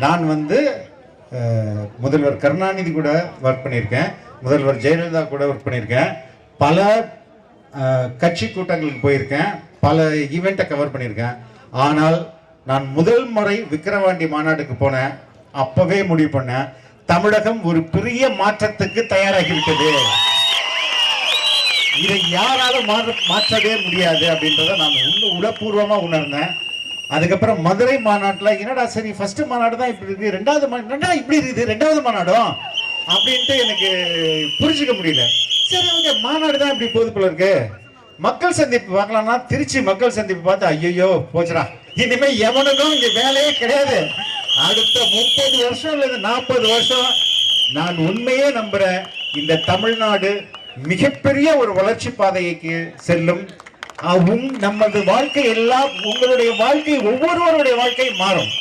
நான் வந்து முதல்வர் கருணாநிதி கூட ஒர்க் பண்ணியிருக்கேன், முதல்வர் ஜெயலலிதா கூட ஒர்க் பண்ணியிருக்கேன், பல கட்சி கூட்டங்களுக்கு போயிருக்கேன், பல ஈவெண்ட்டை கவர் பண்ணியிருக்கேன். ஆனால் நான் முதல் முறை விக்கிரவாண்டி மாநாட்டுக்கு போனேன். அப்பவே முடிவு பண்ணேன், தமிழகம் ஒரு பெரிய மாற்றத்துக்கு தயாராகி விட்டது, இதை யாராலும் மாற்றவே முடியாது அப்படின்றத நான் உளப்பூர்வமா உணர்ந்தேன். அதுக்கப்புறம் மதுரை மாநாட்டில் என்னடா சரி ஃபர்ஸ்ட் மாநாடு தான் இப்படி இருக்கு, ரெண்டாவது மாநாடு இப்படி இருக்குது, ரெண்டாவது மாநாடும் அப்படின்ட்டு எனக்கு புரிஞ்சுக்க முடியல. சரி அவங்க மாநாடு தான் இப்படி போது போல இருக்கு, மக்கள் சந்திப்பு பார்க்கலாம்னா திருச்சி மக்கள் சந்திப்பு பார்த்து ஐயோ போச்சுடா, இனிமே எவனுக்கும் இங்க வேலையே கிடையாது. அடுத்த 30 வருஷம் இல்ல 40 வருஷம் நான் உண்மையே நம்புறேன், இந்த தமிழ்நாடு மிகப்பெரிய ஒரு வளர்ச்சி பாதைக்கு செல்லும். நமது வாழ்க்கை எல்லாம், உங்களுடைய வாழ்க்கை, ஒவ்வொருவருடைய வாழ்க்கை மாறும்.